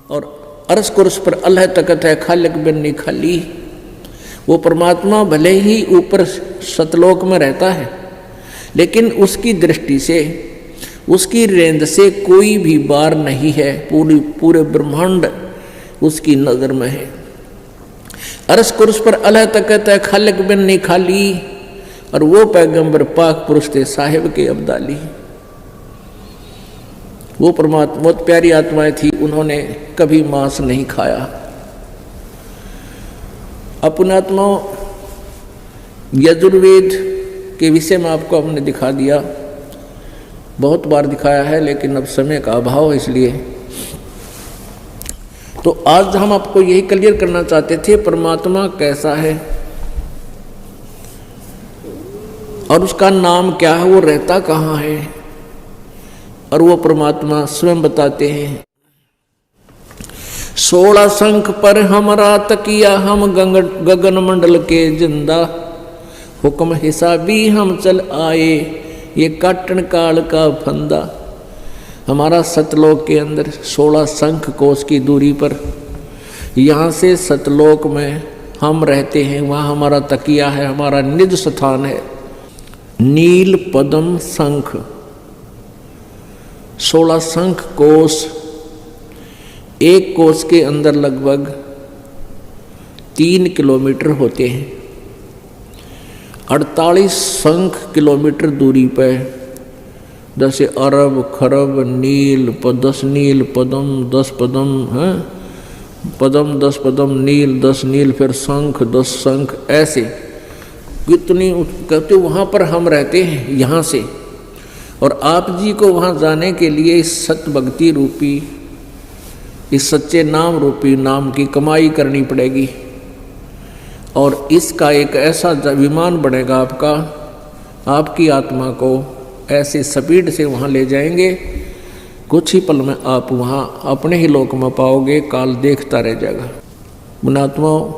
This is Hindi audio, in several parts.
और अर्श कुर्स पर अल्लाह तकत है खालिक बिन खाली। वो परमात्मा भले ही ऊपर सतलोक में रहता है, लेकिन उसकी दृष्टि से, उसकी रेंज से कोई भी बार नहीं है, पूरे ब्रह्मांड उसकी नज़र में है। अर्श कुर्स पर अल्लाह तकत है खालिक बिन खाली। और वो पैगंबर पाक पुरुष थे साहिब के अब्दाली। वो परमात्मा बहुत प्यारी आत्माएं थी, उन्होंने कभी मांस नहीं खाया। अपने आत्माओं, यजुर्वेद के विषय में आपको हमने दिखा दिया, बहुत बार दिखाया है, लेकिन अब समय का अभाव है, इसलिए तो आज हम आपको यही क्लियर करना चाहते थे परमात्मा कैसा है और उसका नाम क्या है, वो रहता कहाँ है। और वो परमात्मा स्वयं बताते हैं, 16 शंख पर हमरा तकिया, हम गगन मंडल के जिंदा, हुक्म हिसाबी हम चल आए, ये काटन काल का फंदा। हमारा सतलोक के अंदर 16 शंख कोस की दूरी पर, यहाँ से सतलोक में हम रहते हैं, वहाँ हमारा तकिया है, हमारा निज स्थान है। नील पद्म शंख, 16 शंख कोस, एक कोस के अंदर लगभग 3 किलोमीटर होते हैं। 48 शंख किलोमीटर दूरी पर, जैसे अरब खरब नील 10 नील पद्म 10 पद्म है, पद्म 10 पद्म नील 10 नील, फिर शंख 10 शंख, ऐसे कितनी कहते वहाँ पर हम रहते हैं यहाँ से। और आप जी को वहाँ जाने के लिए इस सत्य भक्ति रूपी, इस सच्चे नाम रूपी नाम की कमाई करनी पड़ेगी। और इसका एक ऐसा विमान बनेगा आपका, आपकी आत्मा को ऐसे स्पीड से वहाँ ले जाएंगे, कुछ ही पल में आप वहाँ अपने ही लोक में पाओगे, काल देखता रह जाएगा। मुनात्माओं,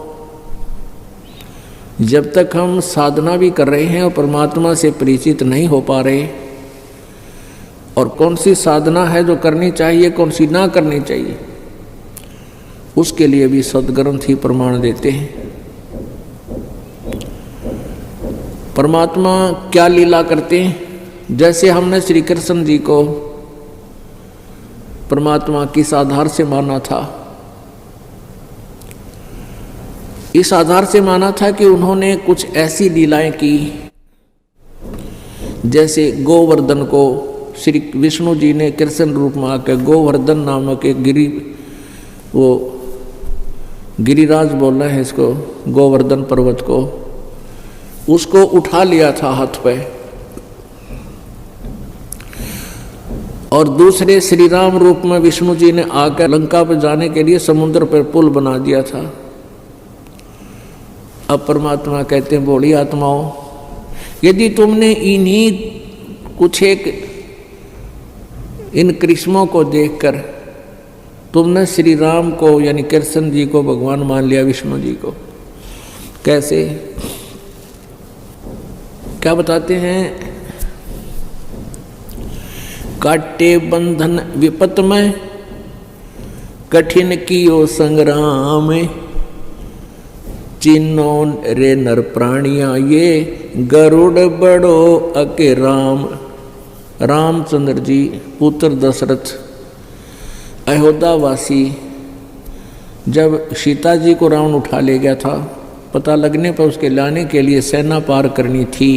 जब तक हम साधना भी कर रहे हैं और परमात्मा से परिचित नहीं हो पा रहे, और कौन सी साधना है जो करनी चाहिए, कौन सी ना करनी चाहिए, उसके लिए भी सद्ग्रंथ ही प्रमाण देते हैं। परमात्मा क्या लीला करते हैं, जैसे हमने श्री कृष्ण जी को परमात्मा किस आधार से माना था, इस आधार से माना था कि उन्होंने कुछ ऐसी लीलाएं की, जैसे गोवर्धन को श्री विष्णु जी ने कृष्ण रूप में आकर गोवर्धन नामक एक वो गिरिराज बोल रहे हैं इसको, गोवर्धन पर्वत को, उसको उठा लिया था हाथ पे। और दूसरे श्री राम रूप में विष्णु जी ने आकर लंका पर जाने के लिए समुद्र पर पुल बना दिया था। अब परमात्मा कहते हैं, बोली आत्माओं, यदि तुमने इन्हीं कुछ एक इन कृष्णों को देखकर तुमने श्री राम को यानी कृष्ण जी को भगवान मान लिया, विष्णु जी को, कैसे, क्या बताते हैं, काटे बंधन विपत में, कठिन कियो संग्राम, चिन्नो रे नर प्राणिया, ये गरुड़ बड़ो अके राम। रामचंद्र जी पुत्र दशरथ अयोध्यावासी, जब सीता जी को रावण उठा ले गया था, पता लगने पर उसके लाने के लिए सेना पार करनी थी,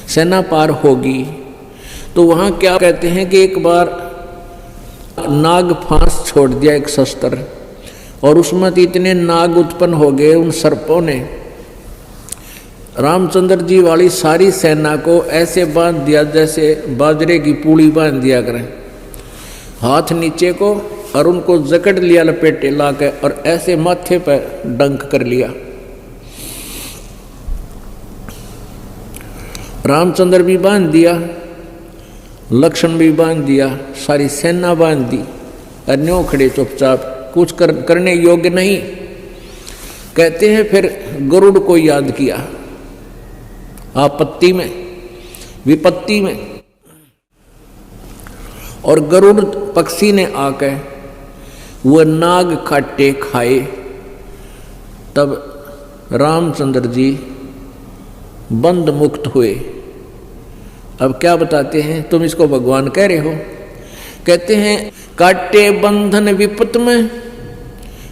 सेना पार होगी, तो वहाँ क्या कहते हैं कि एक बार नाग फांस छोड़ दिया, एक शस्त्र, और उसमें इतने नाग उत्पन्न हो गए उन सर्पों ने रामचंद्र जी वाली सारी सेना को ऐसे बांध दिया जैसे बाजरे की पूड़ी बांध दिया करें, हाथ नीचे को, और उनको जकड़ लिया लपेटे ला के, और ऐसे माथे पर डंक कर लिया। रामचंद्र भी बांध दिया, लक्ष्मण भी बांध दिया, सारी सेना बांध दी, अन्यों खड़े चुपचाप, कुछ करने योग्य नहीं। कहते हैं फिर गरुड़ को याद किया, आपत्ति में, विपत्ति में, और गरुड़ पक्षी ने आकर वह नाग काटे खाए। तब रामचंद्र जी बंध मुक्त हुए। अब क्या बताते हैं, तुम इसको भगवान कह रहे हो। कहते हैं काटे बंधन विपत में,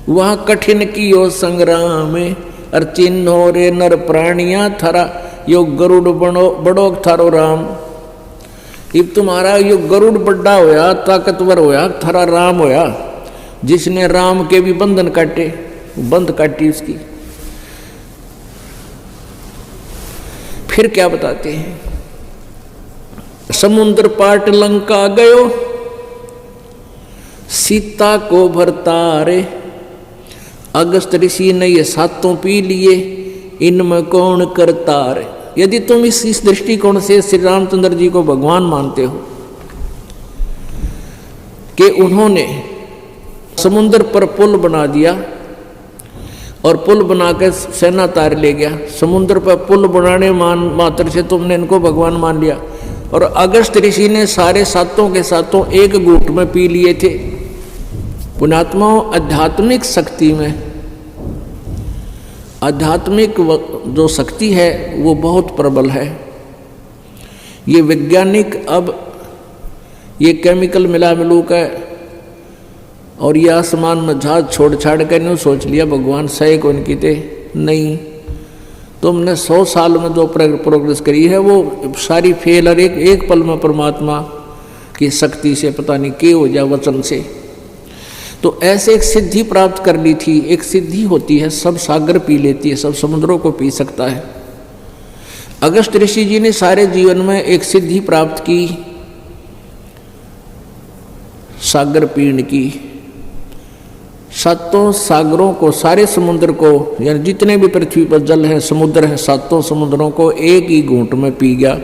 वहां कठिन कियो संग्राम में, और चिन्हो रे नर प्राणिया थारा, यो गरुड़ बड़ो थारो राम। इब तुम्हारा यो गरुड़ बड़ा होया, ताकतवर होया, थारा राम होया, जिसने राम के भी बंधन काटे, बंध काटी उसकी। फिर क्या बताते हैं, समुद्र पाट लंका गयो, सीता को भरतारे, अगस्त ऋषि ने ये सातों पी लिए, इनमें कौन करतार। यदि तुम इस दृष्टिकोण से श्री रामचंद्र जी को भगवान मानते हो कि उन्होंने समुद्र पर पुल बना दिया और पुल बनाकर सेना तार ले गया, समुद्र पर पुल बनाने मात्र से तुमने इनको भगवान मान लिया, और अगस्त ऋषि ने सारे सातों के सातों एक घूंट में पी लिए थे। पुण्यात्माओं, आध्यात्मिक शक्ति में, आध्यात्मिक जो शक्ति है वो बहुत प्रबल है। ये वैज्ञानिक अब ये केमिकल मिला मिलू का और ये आसमान में जहाज छोड़ छाड़ कर नहीं सोच लिया भगवान सही को इनकी थे नहीं। तुमने 100 साल में जो प्रोग्रेस करी है वो सारी फेल, और एक पल में परमात्मा की शक्ति से पता नहीं क्या हो जाए वचन से। तो ऐसे एक सिद्धि प्राप्त कर ली थी। एक सिद्धि होती है, सब सागर पी लेती है, सब समुद्रों को पी सकता है। अगस्त ऋषि जी ने सारे जीवन में एक सिद्धि प्राप्त की, सागर पीण की। सातों सागरों को, सारे समुद्र को, यानी जितने भी पृथ्वी पर जल है, समुद्र है, सातों समुद्रों को एक ही घूंट में पी गया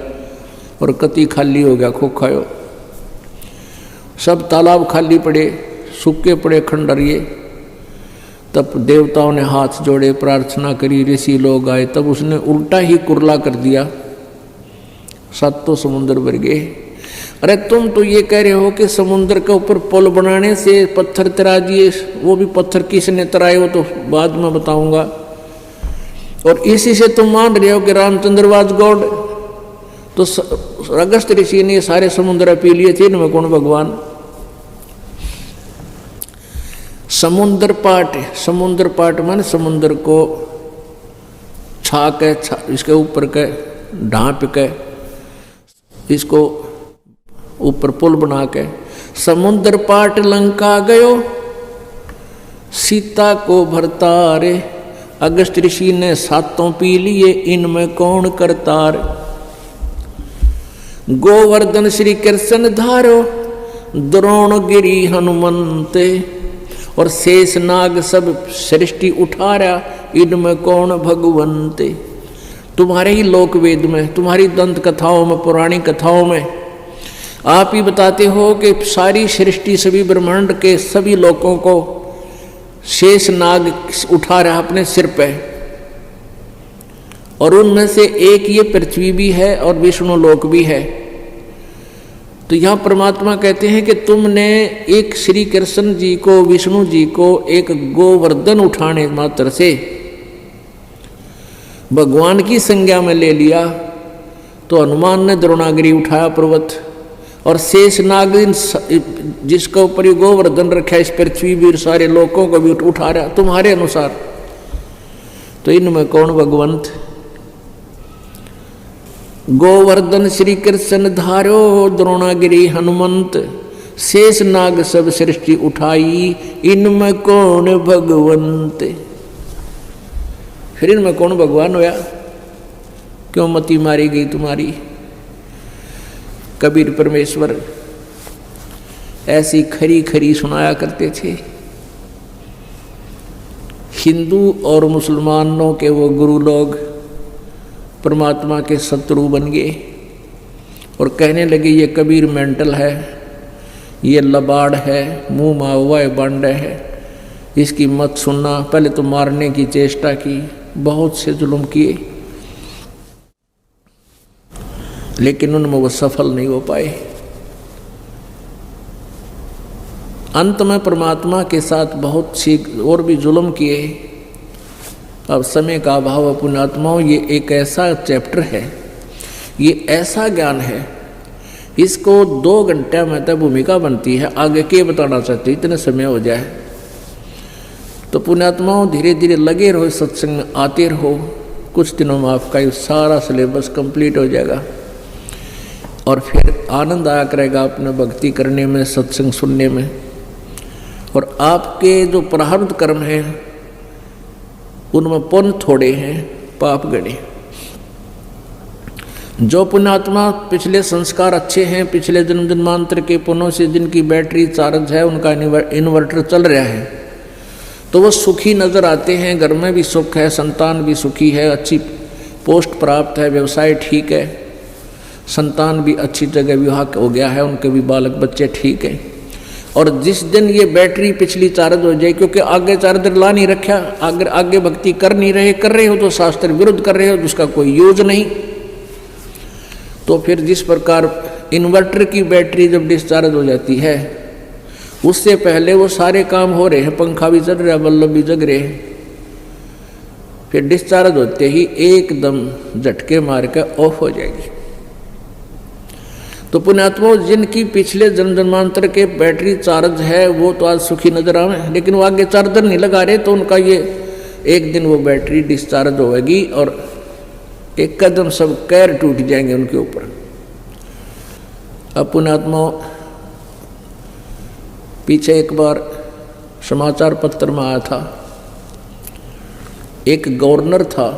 और कति खाली हो गया, खोखायो। सब तालाब खाली पड़े, सूखे पड़े खंडरिए। तब देवताओं ने हाथ जोड़े, प्रार्थना करी, ऋषि लोग आए, तब उसने उल्टा ही कुरला कर दिया, सातों समुद्र भर गए। अरे तुम तो ये कह रहे हो कि समुद्र के ऊपर पुल बनाने से पत्थर तरा दिए, वो भी पत्थर किसने तराए हो तो बाद में बताऊंगा। और इसी से तुम मान रहे हो कि रामचंद्र वाज गॉड। तो अगस्त ऋषि ने सारे समुद्र पी लिए थे, इनमें कौन भगवान। समुद्र पाट माने समुद्र को छा के, इसके ऊपर के ढांप के, इसको ऊपर पुल बना के। समुद्र पाट लंका गयो, सीता को भरतारे, अगस्त ऋषि ने सातों पी लिए, इनमें कौन करतार। गोवर्धन श्री कृष्ण धारो, द्रोणगिरी हनुमंते, और शेष नाग सब सृष्टि उठारा, इनमें कौन भगवंते। तुम्हारे ही लोक वेद में, तुम्हारी दंत कथाओं में, पौराणिक कथाओं में आप ही बताते हो कि सारी सृष्टि, सभी ब्रह्मांड के सभी लोकों को शेष नाग उठा रहा अपने सिर पे, और उनमें से एक ये पृथ्वी भी है और विष्णु लोक भी है। तो यहाँ परमात्मा कहते हैं कि तुमने एक श्री कृष्ण जी को, विष्णु जी को एक गोवर्धन उठाने मात्र से भगवान की संज्ञा में ले लिया। तो हनुमान ने द्रोणागिरी उठाया पर्वत, और शेषनाग जिसके ऊपर ये गोवर्धन रखा, इस पृथ्वी भी सारे लोगों को भी उठा रहा तुम्हारे अनुसार। तो इनमें कौन भगवंत। गोवर्धन श्री कृष्ण धारो, द्रोणागिरी हनुमंत, शेष नाग सब सृष्टि उठाई, इनमें कौन भगवंत। फिर इनमें कौन भगवान होया। क्यों मति मारी गई तुम्हारी। कबीर परमेश्वर ऐसी खरी खरी सुनाया करते थे। हिंदू और मुसलमानों के वो गुरु लोग परमात्मा के शत्रु बन गए और कहने लगे ये कबीर मेंटल है, ये लबाड़ है, मुंह मावा बांडे है, इसकी मत सुनना। पहले तो मारने की चेष्टा की, बहुत से जुल्म किए, लेकिन उनमें वो सफल नहीं हो पाए। अंत में परमात्मा के साथ बहुत सी और भी जुल्म किए। अब समय का अभाव पुण्यात्माओं, ये एक ऐसा चैप्टर है, ये ऐसा ज्ञान है, इसको 2 घंटे में तक भूमिका बनती है। आगे के बताना चाहते इतने समय हो जाए। तो पुण्यात्माओं धीरे धीरे लगे रहो, सत्संग में आते रहो। कुछ दिनों में आपका ये सारा सिलेबस कंप्लीट हो जाएगा और फिर आनंद आया करेगा अपने भक्ति करने में, सत्संग सुनने में। और आपके जो प्रारब्ध कर्म हैं उनमें पुण्य थोड़े हैं, पाप गणे। जो पुण्यात्मा पिछले संस्कार अच्छे हैं, पिछले जन्म जन्मांतर के पुण्यों से जिनकी बैटरी चार्ज है, उनका इन्वर्टर चल रहा है, तो वो सुखी नज़र आते हैं। घर में भी सुख है, संतान भी सुखी है, अच्छी पोस्ट प्राप्त है, व्यवसाय ठीक है, संतान भी अच्छी जगह विवाह हो गया है, उनके भी बालक बच्चे ठीक हैं। और जिस दिन ये बैटरी पिछली चार्ज हो जाए, क्योंकि आगे चार्जर ला नहीं रखा, आगे भक्ति कर नहीं रहे, कर रहे हो तो शास्त्र विरुद्ध कर रहे हो, जिसका कोई यूज नहीं। तो फिर जिस प्रकार इन्वर्टर की बैटरी जब डिस्चार्ज हो जाती है, उससे पहले वो सारे काम हो रहे हैं, पंखा भी चल रहा है, बल्ब भी जग रहे हैं, फिर डिस्चार्ज होते ही एकदम झटके मार के ऑफ हो जाएगी। तो पुण्यात्मा जिनकी पिछले जन्म जन्मांतर के बैटरी चार्ज है, वो तो आज सुखी नजर आवे, लेकिन वो आगे चार्जर नहीं लगा रहे, तो उनका ये एक दिन वो बैटरी डिस्चार्ज होगी और एक कदम सब कैर टूट जाएंगे उनके ऊपर। अब पुण्यात्मा पीछे एक बार समाचार पत्र में आया था, एक गवर्नर था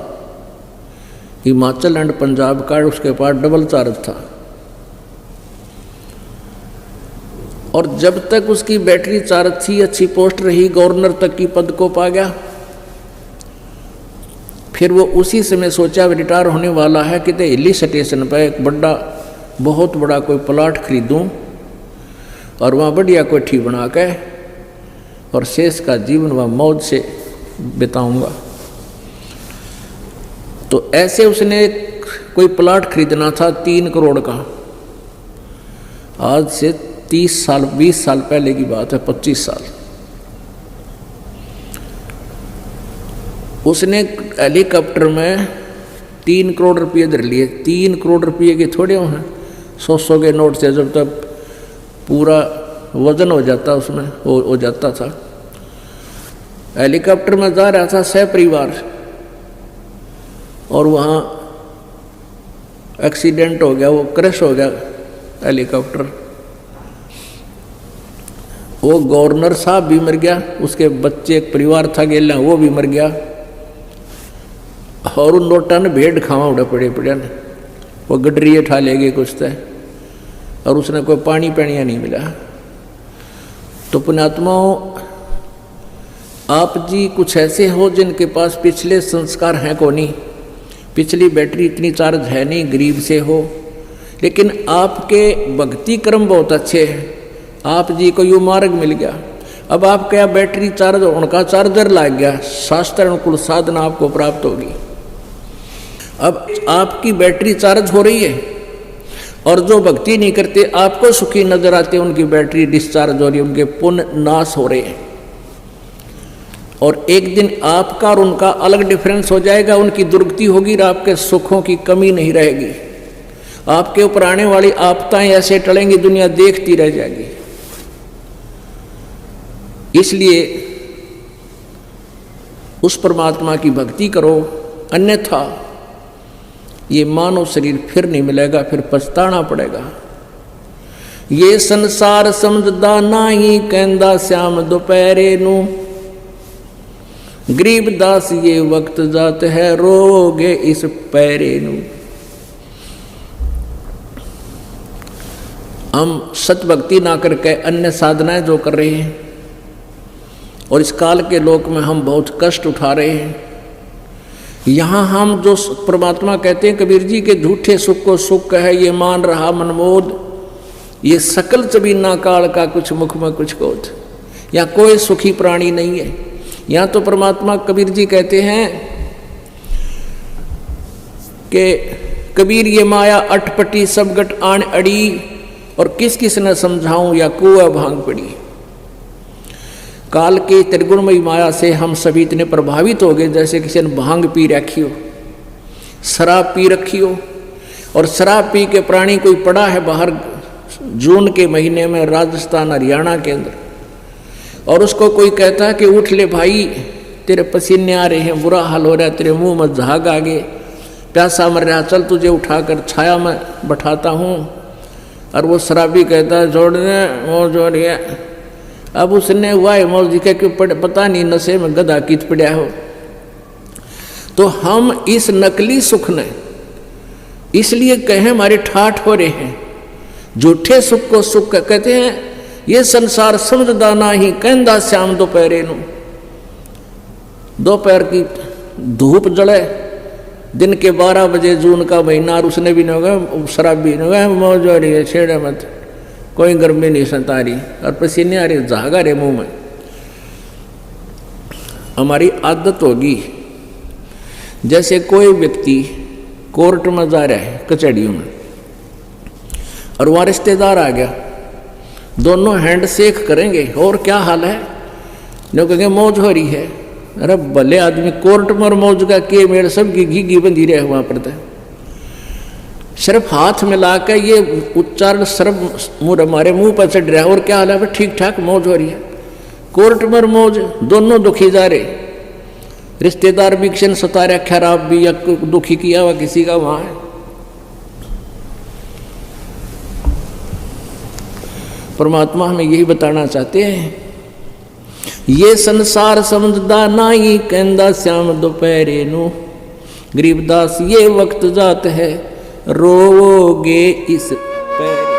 हिमाचल एंड पंजाब का, उसके पास डबल चार्ज था, और जब तक उसकी बैटरी चार्ज थी, अच्छी पोस्ट रही, गवर्नर तक की पद को पा गया। फिर वो उसी समय सोचा रिटायर होने वाला है कि हिली स्टेशन पर एक बहुत बड़ा कोई प्लाट खरीदूं और वहाँ बढ़िया कोठी बना के और शेष का जीवन वहाँ मौज से बिताऊंगा। तो ऐसे उसने कोई प्लाट खरीदना था 3 करोड़ का। आज से 30 साल 20 साल पहले की बात है, 25 साल। उसने हेलीकॉप्टर में 3 करोड़ रुपये धर लिए। 3 करोड़ रुपये के थोड़े हैं, 100 के नोट से जब तक पूरा वजन हो जाता उसमें हो जाता था। हेलीकॉप्टर में जा रहा था सहपरिवार, और वहाँ एक्सीडेंट हो गया, वो क्रैश हो गया हेलीकॉप्टर। वो गवर्नर साहब भी मर गया, उसके बच्चे एक परिवार था गेला, वो भी मर गया, और उन नोटा ने भेड़ खावा उड़े पड़े ने, वो गडरिए ठा ले गए कुछ तय, और उसने कोई पानी पैनिया नहीं मिला। तो पुण्यात्माओं, आप जी कुछ ऐसे हो जिनके पास पिछले संस्कार हैं को नहीं, पिछली बैटरी इतनी चार्ज है नहीं, गरीब से हो, लेकिन आपके भक्ति कर्म बहुत अच्छे हैं, आप जी को यू मार्ग मिल गया। अब आपका यह बैटरी चार्ज, उनका चार्जर लग गया, शास्त्र अनुकूल साधना आपको प्राप्त होगी। अब आपकी बैटरी चार्ज हो रही है, और जो भक्ति नहीं करते आपको सुखी नजर आते, उनकी बैटरी डिस्चार्ज हो रही है, उनके पुण्य नाश हो रहे हैं। और एक दिन आपका और उनका अलग डिफरेंस हो जाएगा, उनकी दुर्गति होगी और आपके सुखों की कमी नहीं रहेगी। आपके ऊपर आने वाली आपदाएं ऐसे टलेंगी, दुनिया देखती रह जाएगी। इसलिए उस परमात्मा की भक्ति करो, अन्यथा ये मानव शरीर फिर नहीं मिलेगा, फिर पछताना पड़ेगा। ये संसार समझदा नाही, कहंदा श्याम दोपहरे नू, गरीबदास ये वक्त जात है, रोगे इस पैरे नू। हम सत भक्ति ना करके अन्य साधनाएं जो कर रहे हैं, और इस काल के लोक में हम बहुत कष्ट उठा रहे हैं। यहाँ हम जो परमात्मा कहते हैं, कबीर जी के झूठे सुख को सुख है, ये मान रहा मनमोद, ये सकल चबीना काल का कुछ मुख में कुछ कोथ। यहाँ कोई सुखी प्राणी नहीं है। यहाँ तो परमात्मा कबीर जी कहते हैं कि कबीर ये माया अटपटी सब गट आन अड़ी, और किस किस ने समझाऊं या कुआ भांग पड़ी। काल की त्रिगुणमयी माया से हम सभी इतने प्रभावित हो गए जैसे किसी ने भांग पी रखी हो, शराब पी रखी हो। और शराब पी के प्राणी कोई पड़ा है बाहर जून के महीने में राजस्थान हरियाणा के अंदर, और उसको कोई कहता है कि उठ ले भाई, तेरे पसीने आ रहे हैं, बुरा हाल हो रहा है, तेरे मुंह में झाग आ गए, प्यासा मर रहा, चल तुझे उठाकर छाया में बैठाता हूँ। और वो शराबी कहता है जोड़ने मौज हो रही है। अब उसने हुआ है मौज के क्यों पता नहीं नशे में गधा कीत पड़ा हो। तो हम इस नकली सुख ने इसलिए कहें हमारे ठाठ हो रहे हैं, झूठे सुख को सुख कहते हैं। ये संसार समझदा ना ही कहंदा श्याम दोपहरे नू, दोपहर की धूप जले दिन के 12 बजे जून का महीना, और उसने भी नहीं होगा, शराब भी नहीं होगा, मौज हो रही है, छेड़े मत, कोई गर्मी नहीं सता रही और पसीने आ रही, झागा रहे मुंह में। हमारी आदत होगी जैसे कोई व्यक्ति कोर्ट में जा रहा है कचहरियों में, और वहाँ रिश्तेदार आ गया, दोनों हैंड शेक करेंगे, और क्या हाल है, जो कहेंगे मौज हो रही है। अरे भले आदमी, कोर्ट में और मौज का के मेरे सबकी घी बंधी रहे वहाँ पर। सिर्फ हाथ मिला के ये उच्चारण सिर्फ हमारे मुंह पर चढ़ रहा है, और क्या हाल है, ठीक ठाक मौज हो रही है। कोर्ट में और मौज, दोनों दुखी जा रहे, रिश्तेदार भी किसी ने सता रहा, खराब भी या दुखी किया हुआ किसी का वहाँ है। परमात्मा हमें यही बताना चाहते हैं, ये संसार समझदा नाही कहंदा श्याम दोपहरे नू, गरीबदास ये वक्त जात है रोवोगे इस पैर।